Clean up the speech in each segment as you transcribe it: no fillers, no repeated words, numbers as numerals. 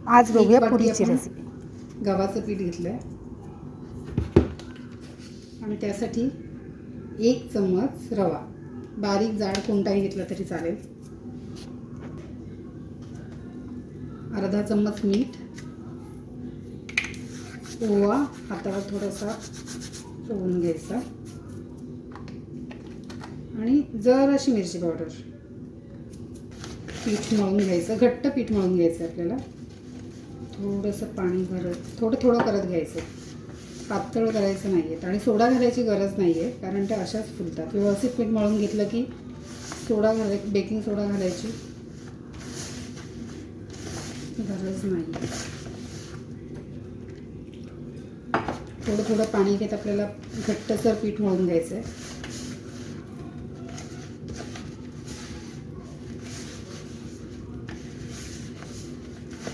आज बघूया पुरीची रेसिपी. गव्हाचं पीठ घेतलं आहे आणि त्यासाठी 1 चम्मच रवा, बारीक जाड कोणताही घेतला तरी चालेल, अर्धा चम्मच मीठ, ओवा हातावर थोडासा चोळून घ्यायचा आणि जराशी मिरची पावडर. पीठ मळून घ्यायचं, घट्ट पीठ मळून घ्यायचं आपल्याला. थोडंसं पाणी भरत थोडं थोडं करत घ्यायचं, पातळ करायचं नाही आहे आणि सोडा घालायची गरज नाही आहे कारण त्या अशाच फुलतात. व्यवस्थित पीठ मळून घेतलं की बेकिंग सोडा घालायची गरज नाही. थोडं थोडं पाणी घेत आपल्याला घट्टसर पीठ मळून घ्यायचं आहे.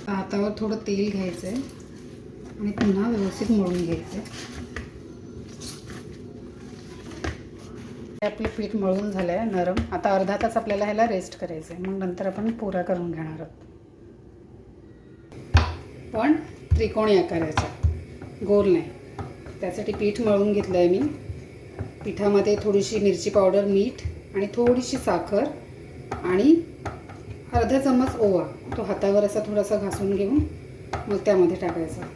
हातावर थोडं तेल घ्यायचं आहे आणि पुन्हा व्यवस्थित मळून घ्यायचं आहे. आपलं पीठ मळून झालं आहे नरम. आता अर्धा तास आपल्याला ह्याला रेस्ट करायचं आहे, मग नंतर आपण पुऱ्या करून घेणार आहोत. पण त्रिकोणी आकाराचा, गोल नाही. त्यासाठी पीठ मळून घेतलं आहे मी. पिठामध्ये थोडीशी मिरची पावडर, मीठ आणि थोडीशी साखर आणि अर्धा चम्मच ओवा, तो हातावर असा थोडासा घासून घेऊन मग त्यामध्ये टाकायचा.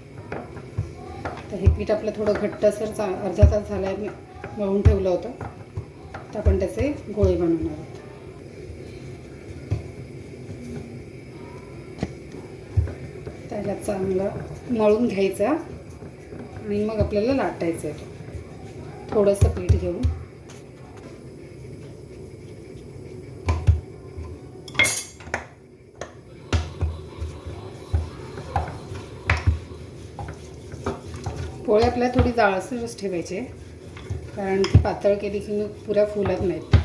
तर हे पीठ आपलं थोडं घट्टसर अर्धा तास झाला आहे मी मळून ठेवलं होतं. तर आपण त्याचे गोळे बनवणार आहोत. त्याला चांगलं मळून घ्यायचा आणि मग आपल्याला लाटायचं आहे. थोडंसं पीठ घेऊन पोळी आपल्याला थोडी जाडसरच ठेवायची, कारण ती पातळ केली की मग पुऱ्या फुलत नाहीत.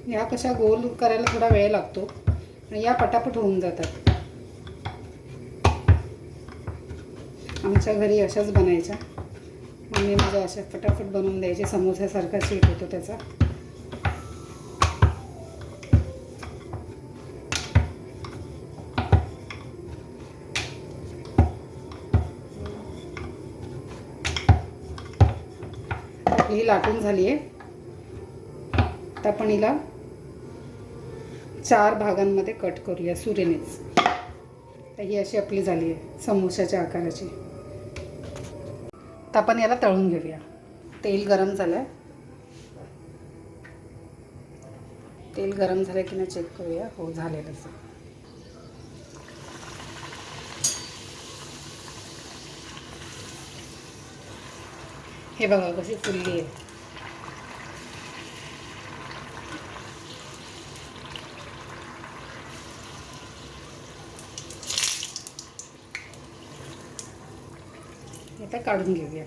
या कशा गोल करायला थोडा वेळ लागतो आणि या पटापट होऊन जातात. आमच्या घरी अशाच बनायच्या. मम्मी माझ्या अशा फटाफट बनवून द्यायचे. समोसासारखा शेप होतो त्याचा. ही लाटून झाली आहे. आता आपण हिला 4 भागांमध्ये कट करूया सुरीनेच. तर ही अशी आपली झाली आहे समोसाच्या आकाराची. तर आपण याला तळून घेऊया. तेल गरम झालं आहे. तेल गरम झालं की नाही चेक करूया. हो, झालेलंच आहे. हे बघा कशी फुलली आहे. आता काढून घेऊया.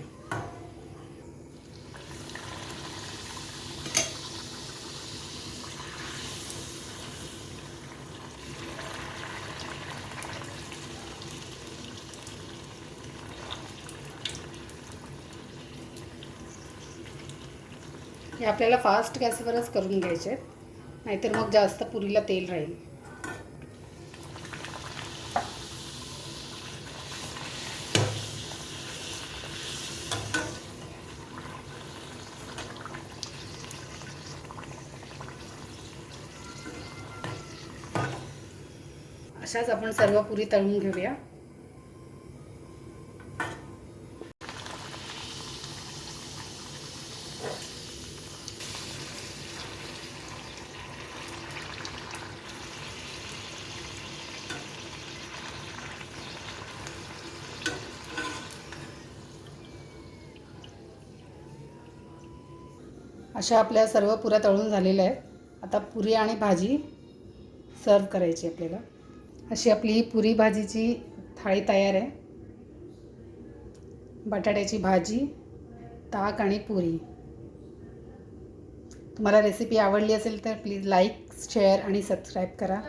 हे आपल्याला फास्ट गॅसवरच करून घ्यायचे, नाहीतर मग जास्त पुरीला तेल राहील. अशाच आपण सर्व पुरी तळून घेऊया. अशा आपल्या सर्व पुऱ्या तळून झालेल्या आहेत. आता पुरी आणि भाजी सर्व करायची आपल्याला. अशी आपली ही पुरी भाजीची थाळी तयार आहे. बटाट्याची भाजी, ताक आणि पुरी. तुम्हाला रेसिपी आवडली असेल तर प्लीज लाईक, शेअर आणि सबस्क्राईब करा.